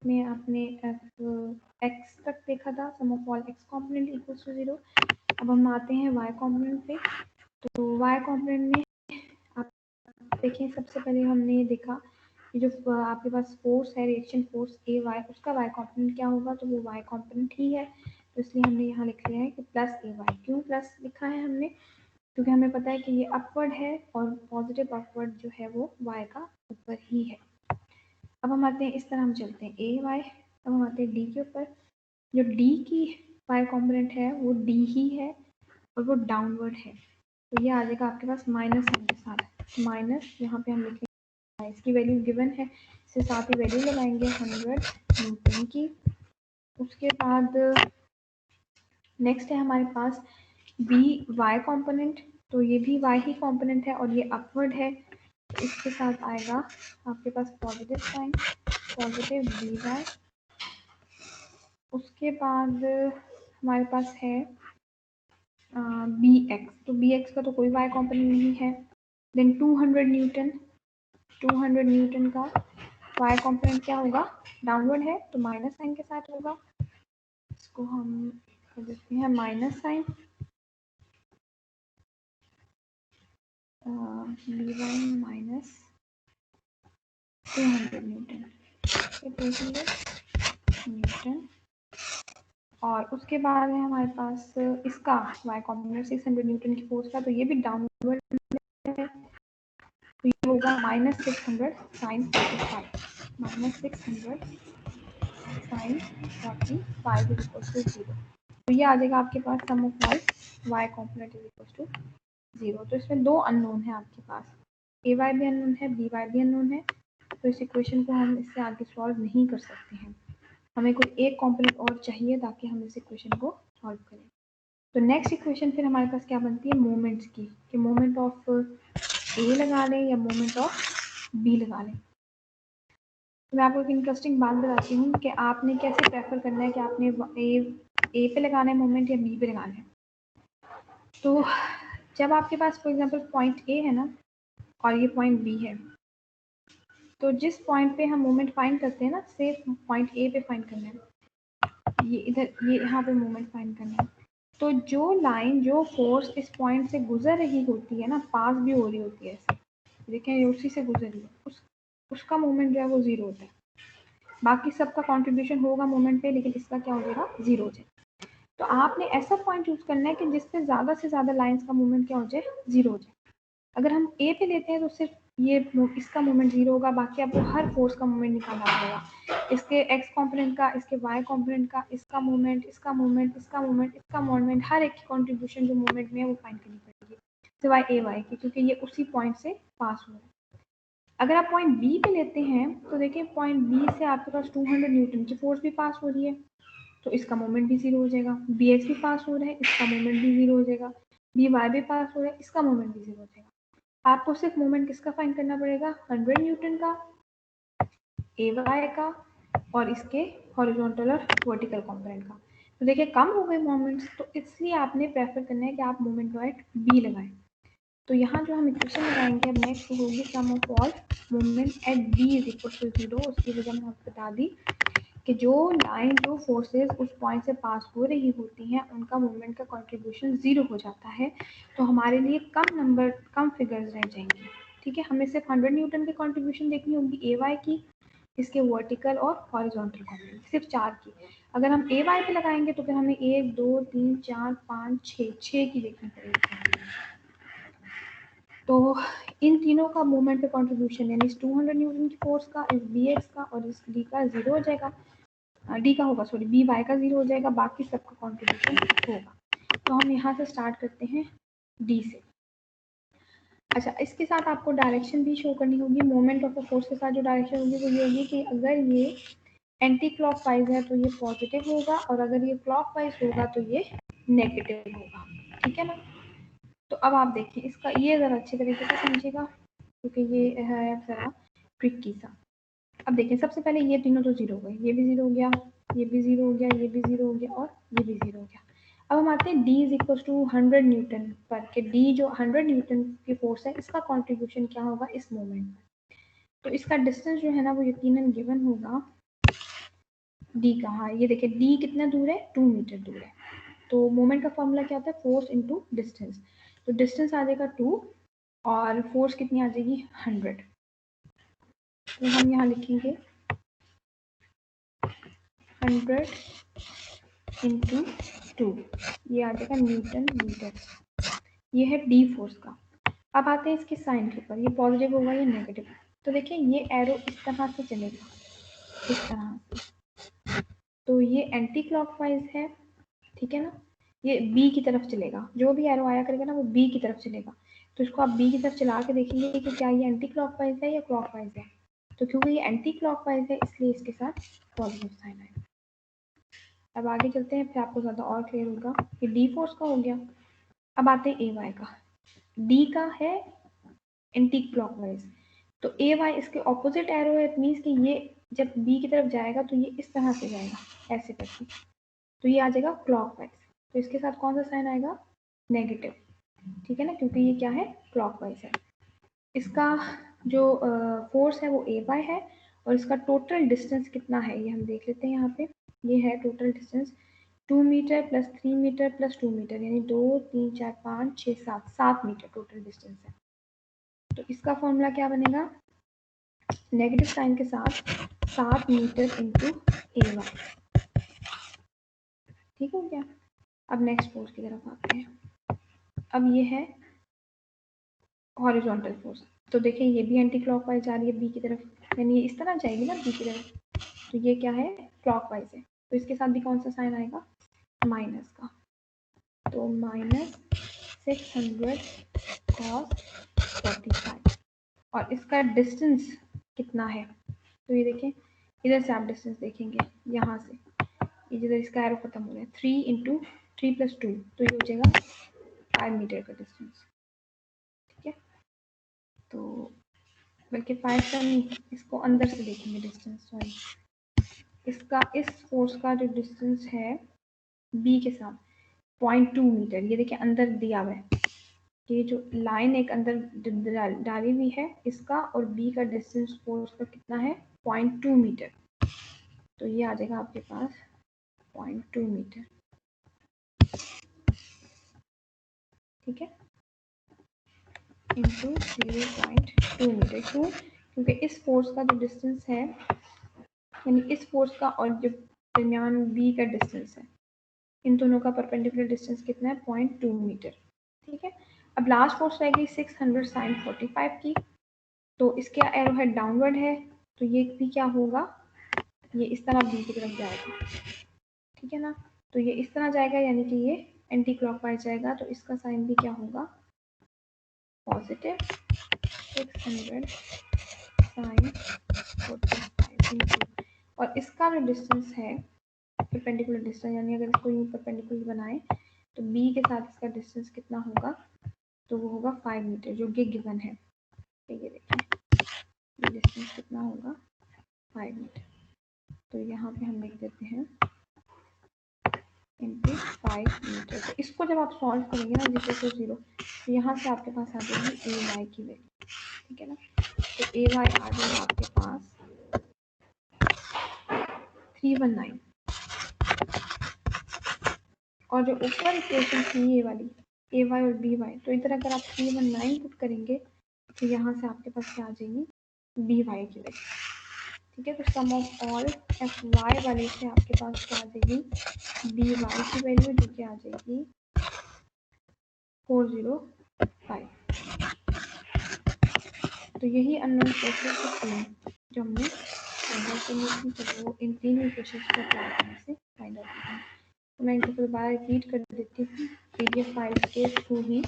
में आपने एक्स तक देखा था, sum of all X component equals to 0। अब हम आते हैं वाई कॉम्पोनेंट पे। तो वाई कॉम्पोनेंट में आप देखिए, सबसे पहले हमने देखा कि जो आपके पास फोर्स है, रिएक्शन फोर्स ए वाई, उसका वाई कॉम्पोनेंट क्या होगा, तो वो वाई कॉम्पोनेंट ही है। तो इसलिए हमने यहाँ लिख लिया है कि प्लस ए वाई। क्यों प्लस लिखा है हमने, क्योंकि हमें पता है कि ये अपवर्ड है और पॉजिटिव अपवर्ड जो है वो y का ऊपर ही है। अब हम आते हैं, इस तरह हम चलते हैं ए वाई। अब हम आते हैं डी के ऊपर। जो डी की y कॉम्पोनेंट है वो डी ही है और वो डाउनवर्ड है। तो ये आ जाएगा आपके पास माइनस साइन के साथ। माइनस यहाँ पे हम लिखेंगे, इसकी वैल्यू गिवन है, इसके साथ ही वैल्यू लगाएंगे 100 न्यूटन की। उसके बाद नेक्स्ट है हमारे पास बी वाई कॉम्पोनेंट। तो ये भी y ही कॉम्पोनेंट है और ये अपवर्ड है, तो इसके साथ आएगा आपके पास positive sign, positive B Y. उसके बाद हमारे पास है बी एक्स। तो बी एक्स का तो कोई y कॉम्पोनेंट नहीं है। देन 200 न्यूटन, 200 न्यूटन का y कॉम्पोनेंट क्या होगा, डाउनवर्ड है, तो माइनस साइन के साथ होगा। इसको हम कर देते हैं minus sine, v1 minus 200 newton, 200 newton. और उसके बाद है हमारे पास इसका y कॉम्पोनेंट 600 न्यूटन की फोर्स का, तो ये भी डाउनवर्ड है, तो ये होगा minus 600 sine 45, minus 600 sine 45 is equal to 0। तो ये आ जाएगा आपके पास sum of all y component is equal to 0। तो इसमें दो अननोन है आपके पास, ए वाई भी अननोन है, बी वाई भी अननोन है। तो इस इक्वेशन को हम इससे आगे सॉल्व नहीं कर सकते हैं, हमें कोई एक कॉम्पोनेंट और चाहिए ताकि हम इस इक्वेशन को सॉल्व करें। तो नेक्स्ट इक्वेशन फिर हमारे पास क्या बनती है, मोमेंट्स की, कि मोमेंट ऑफ ए लगा लें या मोमेंट ऑफ बी लगा लें। तो मैं आपको एक इंटरेस्टिंग बात बताती हूँ कि आपने कैसे प्रेफर करना है कि आपने ए पे लगाना है मोमेंट या बी पे लगाना है। तो जब आपके पास फॉर एग्जांपल पॉइंट ए है ना और ये पॉइंट बी है, तो जिस पॉइंट पे हम मोमेंट फाइंड करते हैं ना, से पॉइंट ए पे फाइंड करना है, ये इधर ये यहाँ पे मोमेंट फाइंड करना है। तो जो लाइन, जो फोर्स इस पॉइंट से गुजर रही होती है ना, पास भी हो रही होती है, ऐसे देखें ये उसी से गुजर रही है, उसका मोमेंट जो है वो जीरो होता है। बाकी सबका कंट्रीब्यूशन होगा मोमेंट पे, लेकिन इसका क्या हो जाएगा, जीरो हो जाए। तो आपने ऐसा पॉइंट यूज करना है कि जिससे ज्यादा से ज्यादा लाइंस का मोमेंट क्या हो जाए, जीरो हो जाए। अगर हम ए पे लेते हैं तो सिर्फ ये इसका मोमेंट जीरो होगा, बाकी आपको हर फोर्स का मोमेंट निकालना पड़ेगा, इसके एक्स कंपोनेंट का, इसके वाई कंपोनेंट का, इसका मोमेंट, इसका मोमेंट, इसका मोमेंट, इसका मोमेंट, हर एक की कंट्रीब्यूशन जो मोमेंट में है वो फाइंड करनी पड़ेगी, सिवाय ए वाई की, क्योंकि ये उसी पॉइंट से पास हो रहा है। अगर आप पॉइंट बी पे लेते हैं तो देखिए पॉइंट बी से आपके पास 200 न्यूटन की फोर्स भी पास हो रही है, तो इसका मोमेंट भी जीरो हो जाएगा। बी एक्स भी पास हो रहा है, इसका मोमेंट भी जीरो हो जाएगा। बी वाई भी पास हो रहा है, इसका मोमेंट भी जीरो हो जाएगा। आपको सिर्फ मोमेंट किसका फाइंड करना पड़ेगा, 100 न्यूटन का, ए वाई का, और इसके हॉरिजॉन्टल और वर्टिकल कंपोनेंट का। तो देखिए कम हो गए मोमेंट्स, तो इसलिए आपने प्रेफर करना है कि आप मोमेंट पॉइंट बी लगाएं। तो यहाँ जो हम इक्वेशन लगाएंगे अब नेक्स्ट होगी sum of all moment at B is equal to 0। उसकी वजह मैंने आपको बता दी कि जो लाइन, जो फोर्सेस उस पॉइंट से पास हो रही होती हैं, उनका मोमेंट का कंट्रीब्यूशन जीरो हो जाता है, तो हमारे लिए कम फिगर्स रह जाएंगे। ठीक है, हमें सिर्फ 100 न्यूटन की कंट्रीब्यूशन देखनी होगी ए वाई की, इसके वर्टिकल और हॉरिजॉन्टल कंपोनेंट, सिर्फ 4 की। अगर हम ए वाई पे लगाएंगे तो फिर हमें 1 2 3 4 5 6 की देखनी पड़ेगी। तो इन तीनों का मोमेंट पे कंट्रीब्यूशन, यानी इस 200 न्यूटन की फोर्स का, इस बी एक्स का और इस डी का जीरो हो जाएगा, डी का होगा सॉरी, बी वाई का जीरो हो जाएगा, बाकी सबका कंट्रीब्यूशन होगा। तो हम यहाँ से स्टार्ट करते हैं डी से। अच्छा, इसके साथ आपको डायरेक्शन भी शो करनी होगी। मोमेंट ऑफ द फोर्स के साथ जो डायरेक्शन होगी वो ये होगी कि अगर ये एंटी क्लॉकवाइज है तो ये पॉजिटिव होगा, और अगर ये क्लॉकवाइज होगा तो ये नेगेटिव होगा। ठीक है ना। तो अब आप देखिए इसका ये ज़रा अच्छी तरीके से समझिएगा, क्योंकि ये है ज़रा ट्रिकी सा। अब देखिए सबसे पहले ये तीनों तो जीरो हो गए, ये भी जीरो हो गया, ये भी जीरो हो गया, ये भी जीरो हो गया और ये भी जीरो हो गया। अब हम आते हैं d is equal to 100 newton पर, के d जो 100 न्यूटन की फोर्स है, इसका कंट्रीब्यूशन क्या होगा इस मोमेंट में। तो इसका डिस्टेंस जो है ना वो यकीनन गिवन होगा डी का, हाँ ये देखिए डी कितना दूर है, 2 मीटर दूर है। तो मोमेंट का फॉर्मूला क्या होता है, फोर्स इनटू डिस्टेंस। तो डिस्टेंस आ जाएगा 2 और फोर्स कितनी आ जाएगी 100। तो हम यहाँ लिखेंगे 100 इंटू 2, ये आ जाएगा न्यूटन मीटर। ये है डी फोर्स का। अब आते हैं इसके साइन के ऊपर, ये पॉजिटिव होगा या नेगेटिव। तो देखिए ये एरो इस तरह से चलेगा, इस तरह से, तो ये एंटी क्लॉकवाइज है, ठीक है ना। ये बी की तरफ चलेगा, जो भी एरो आया करेगा ना वो बी की तरफ चलेगा। तो इसको आप बी की तरफ चला के देखेंगे कि क्या ये एंटी क्लॉकवाइज है या क्लॉकवाइज है। तो क्योंकि ये एंटी क्लॉकवाइज है इसलिए इसके साथ पॉजिटिव साइन आएगा। अब आगे चलते हैं, फिर आपको ज़्यादा और क्लियर होगा। ये डी फोर्स का हो गया। अब आते हैं ए वाई का। डी का है एंटी क्लॉकवाइज, तो ए वाई इसके ऑपोजिट एरो है, इट मीन्स कि ये जब बी की तरफ जाएगा तो ये इस तरह से जाएगा, ऐसे करके, तो ये आ जाएगा क्लॉकवाइज। तो इसके साथ कौन सा साइन आएगा, नेगेटिव, ठीक है ना, क्योंकि ये क्या है, क्लॉकवाइज है। इसका जो फोर्स है वो ए वाई है, और इसका टोटल डिस्टेंस कितना है ये हम देख लेते हैं यहाँ पे। ये है total distance 2 metre plus 3 metre plus 2 metre, यानी 2 3 4 5 6 7 मीटर टोटल डिस्टेंस है। तो इसका फॉर्मूला क्या बनेगा, नेगेटिव साइन के साथ 7 मीटर इंटू ए वाई, ठीक हो गया। अब नेक्स्ट फोर्स की तरफ आते हैं। अब ये है हॉरिजॉन्टल फोर्स। तो देखिए ये भी एंटी क्लॉकवाइज जा रही है बी की तरफ, यानी ये इस तरह जाएगी ना बी की तरफ, तो ये क्या है, क्लॉकवाइज है। तो इसके साथ भी कौन सा साइन आएगा, माइनस का। तो -600 cos 45, और इसका डिस्टेंस कितना है, तो ये देखें, इधर से आप डिस्टेंस देखेंगे, यहाँ से ये जिधर इसका एरो खत्म हो रहा है, 3 इंटू 3 + 2, तो ये हो जाएगा 5 मीटर का डिस्टेंस, ठीक है। तो बल्कि 5 का नहीं, इसको अंदर से देखेंगे डिस्टेंस, सॉरी, इसका इस फोर्स का जो डिस्टेंस है बी के साथ 0.2 मीटर, ये देखिए अंदर दिया हुआ है, ये जो लाइन एक अंदर डाली हुई है, इसका और बी का डिस्टेंस फोर्स का कितना है, 0.2 मीटर। तो ये आ जाएगा आपके पास 0.2 मीटर, ठीक है, इंटू 0.2 मीटर। क्यों, क्योंकि इस फोर्स का जो डिस्टेंस है, यानी इस फोर्स का और जो दरमियान बी का डिस्टेंस है, इन दोनों का परपेंडिकुलर डिस्टेंस कितना है, 0.2 मीटर, ठीक है। अब लास्ट फोर्स रह गई 600 sin 45 की। तो इसका एरो है डाउनवर्ड है, तो ये भी क्या होगा, ये इस तरह बी की तरफ जाएगा, ठीक है ना। तो ये इस तरह जाएगा, यानी कि ये एंटी क्लॉकवाइज जाएगा, तो इसका साइन भी क्या होगा, पॉजिटिव 600 sin 45 और इसका जो डिस्टेंस है परपेंडिकुलर डिस्टेंस, यानी अगर इसको यूँ परपेंडिकुलर बनाए तो बी के साथ इसका डिस्टेंस कितना होगा, तो वो होगा 5 मीटर, जो कि गिवन है। ये देखिए ये डिस्टेंस कितना होगा, 5 मीटर। तो यहाँ पे हम लिख देते हैं इंटू 5 मीटर। तो इसको जब आप सॉल्व करेंगे ना, जीरो से जीरो, तो यहाँ से आपके पास आ जाएगी ए वाई की वैल्यू, ठीक है ना। तो ए वाई आ जाएगा आपके पास 319, और जो ऊपर इक्वेशन थी ये वाली ए वाई और बी वाई, तो इधर अगर आप 319 पुट करेंगे तो यहाँ से आपके पास क्या आ जाएगी, बी वाई की वैल्यू, ठीक है। तो सम ऑफ ऑल एफ वाई वाले से आपके पास क्या आ जाएगी, बी वाई की वैल्यू, जो कि आ जाएगी 405। तो यही अननोन फोर्सेस के तीन जो हमने फाइंड आउट करनी थी, तो वो इन तीन इक्वेशन को अप्लाई करने से फाइंड आउट करना है। तो मैं इनको दोबारा रिपीट कर देती हूँ PDF फाइल के थ्रू ही।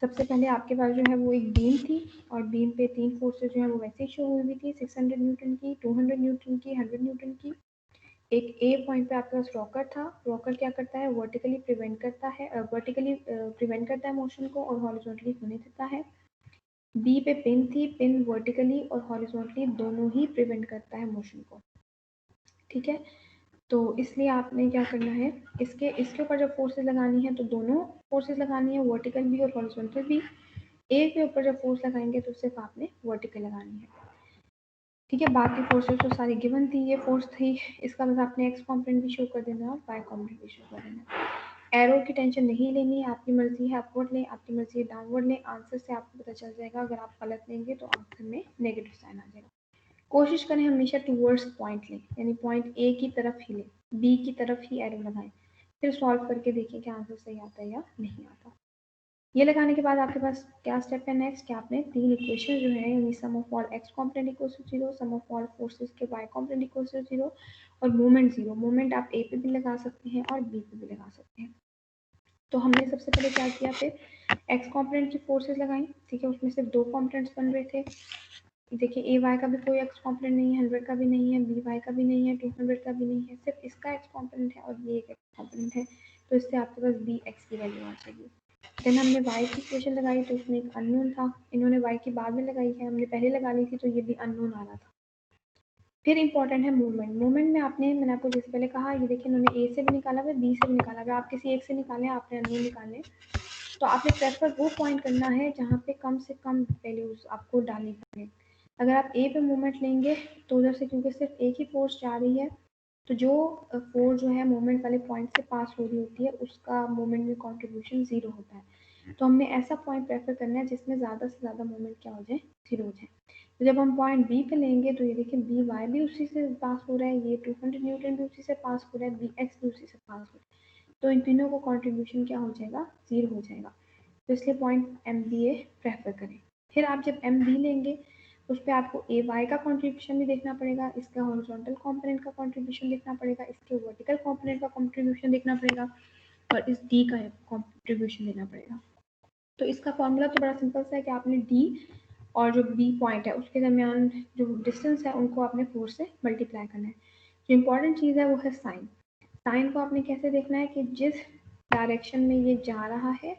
सबसे पहले आपके पास जो है वो एक बीम थी, और बीम पे तीन फोर्सेज जो है वो वैसे ही शो हुई हुई थी, 600 न्यूटन की, 200 न्यूटन की, 100 न्यूटन की। एक ए पॉइंट पे आपके पास रॉकर था। रॉकर क्या करता है, वर्टिकली प्रिवेंट करता है मोशन को, और हॉरिजॉन्टली होने देता है। बी पे पिन थी, पिन वर्टिकली और हॉरिजॉन्टली दोनों ही प्रिवेंट करता है मोशन को, ठीक है। तो इसलिए आपने क्या करना है, इसके ऊपर जब फोर्सेस लगानी है तो दोनों फोर्सेस लगानी है, वर्टिकल भी और हॉरिजॉन्टल भी। ए के ऊपर जब फोर्स लगाएंगे तो सिर्फ आपने वर्टिकल लगानी है, ठीक है, बाकी फोर्सेस तो सारी गिवन थी, ये फोर्स थी, इसका बस आपने एक्स कॉम्पोनेंट भी शो कर देना और वाई कॉम्पोनेंट भी शो कर देना। एरो की टेंशन नहीं लेनी है, आपकी मर्जी है अपवर्ड लें, आपकी मर्जी है डाउनवर्ड लें, आंसर से आपको पता चल जाएगा। अगर आप गलत लेंगे तो आंसर में नेगेटिव साइन आ जाएगा। कोशिश करें हमेशा टूवर्ड्स पॉइंट लें, यानी पॉइंट ए की तरफ ही लें, बी की तरफ ही एरो लगाएं, फिर सॉल्व करके देखिए कि आंसर सही आता है या नहीं आता। ये लगाने के बाद आपके पास क्या स्टेप है नेक्स्ट, कि आपने तीन इक्वेशन जो है, यानी sum of all X component equals to 0, sum of all forces के वाई कॉम्पोनेंट इक्वल्स टू 0 और मोमेंट 0। मोमेंट आप ए पे भी लगा सकते हैं और बी पे भी लगा सकते हैं। तो हमने सबसे पहले क्या किया, फिर एक्स कॉम्पोनेंट की फोर्सेस लगाई, ठीक है, उसमें सिर्फ दो कॉम्पोनेंट्स बन रहे थे। देखिए ए वाई का भी कोई एक्स कॉम्पोनेंट नहीं है, 100 का भी नहीं है, बी वाई का भी नहीं है, 200 का भी नहीं है, सिर्फ इसका एक्स कॉम्पोनेंट है और ये एक एक्स कॉम्पोनेंट है, तो इससे आपके पास बी एक्स की वैल्यू आ जाएगी। देन हमने वाई की इक्वेशन लगाई, तो उसमें एक अननोन था, इन्होंने वाई की बाद में लगाई है, हमने पहले लगा ली थी, तो ये भी अननोन आ रहा था। फिर इंपॉर्टेंट है मूवमेंट। मूवमेंट में मैंने आपको जैसे पहले कहा, ये देखिए इन्होंने ए से भी निकाला हुआ, बी से भी निकाला हुआ, आप किसी एक से निकालें, आपने अननोन निकालने, तो आपने प्रेफर वो पॉइंट करना है जहाँ पे कम से कम वैल्यूज आपको डालनी पड़े। अगर आप ए पे मूवमेंट लेंगे तो उधर से क्योंकि सिर्फ एक ही फोर्स जा रही है, तो जो फोर्स जो है मूवमेंट वाले पॉइंट से पास हो रही होती है, उसका मूवमेंट में कॉन्ट्रीब्यूशन 0 होता है। तो हमने ऐसा पॉइंट प्रेफर करना है जिसमें ज़्यादा से ज़्यादा मूवमेंट क्या हो जाए, 0 हो जाए। तो जब हम पॉइंट बी पे लेंगे तो ये देखिए बी वाई भी उसी से पास हो रहा है, ये 200 न्यूटन भी उसी से पास हो रहा है, बी एक्स भी उसी से पास हो रहा है, तो इन तीनों को कॉन्ट्रीब्यूशन क्या हो जाएगा, 0 हो जाएगा। तो इसलिए पॉइंट एम बी ए प्रेफर करें। फिर आप जब एम बी लेंगे उस पर आपको ए वाई का कॉन्ट्रीब्यूशन भी देखना पड़ेगा, इसका हॉरिजॉन्टल कंपोनेंट का कॉन्ट्रीब्यूशन देखना पड़ेगा, इसके वर्टिकल कंपोनेंट का कॉन्ट्रीब्यूशन देखना पड़ेगा और इस डी का कॉन्ट्रीब्यूशन देना पड़ेगा। तो इसका फॉर्मूला तो बड़ा सिंपल सा है कि आपने डी और जो बी पॉइंट है उसके दरमियान जो डिस्टेंस है उनको आपने 4 से मल्टीप्लाई करना है। जो इम्पोर्टेंट चीज़ है वो है साइन। साइन को आपने कैसे देखना है कि जिस डायरेक्शन में ये जा रहा है,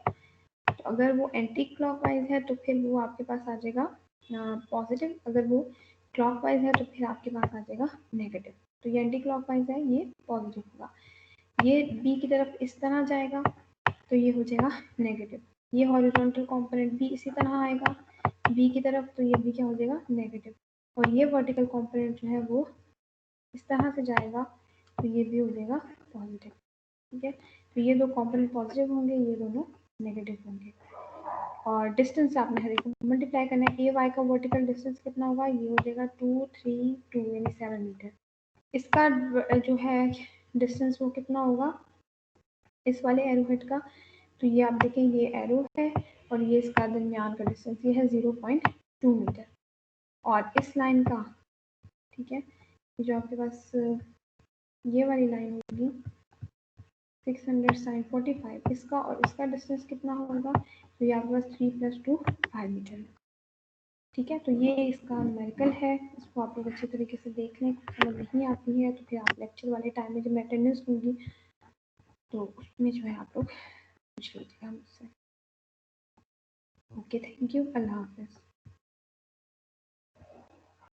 तो अगर वो एंटी क्लॉकवाइज है तो फिर वो आपके पास आ जाएगा पॉजिटिव, अगर वो क्लॉकवाइज है तो फिर आपके पास आ जाएगा नेगेटिव। तो ये एंटी क्लॉकवाइज है, ये पॉजिटिव होगा। ये बी की तरफ इस तरह जाएगा तो ये हो जाएगा नेगेटिव। ये हॉरिजॉन्टल कंपोनेंट भी इसी तरह आएगा बी की तरफ, तो ये भी क्या हो जाएगा, नेगेटिव। और ये वर्टिकल कंपोनेंट जो है वो इस तरह से जाएगा तो ये भी हो जाएगा पॉजिटिव। ठीक है, तो ये दो कंपोनेंट पॉजिटिव होंगे, ये दोनों नेगेटिव होंगे। और डिस्टेंस से आपने हर एक मल्टीप्लाई करना है। ए वाई का वर्टिकल डिस्टेंस कितना होगा, ये हो जाएगा 2 3 2 यानी 7 मीटर। इसका जो है डिस्टेंस वो कितना होगा इस वाले एरो हेड का, तो ये आप देखें ये एरो है और ये इसका दरमियान का डिस्टेंस ये है 0.2 मीटर। और इस लाइन का, ठीक है, जो आपके पास ये वाली लाइन होगी 600 sin 45, इसका और इसका डिस्टेंस कितना होगा, तो ये आपके पास 3 + 2 5 मीटर है। ठीक है, तो ये इसका न्यूमेरिकल है, इसको आप लोग अच्छे तरीके से देख लें। समझ नहीं आती है तो फिर आप लेक्चर वाले टाइम में जब मैं अटेंडेंस दूंगी तो उसमें जो है आप लोग पूछ लीजिएगा मुझसे। ओके, थैंक यू, अल्लाह हाफिज़।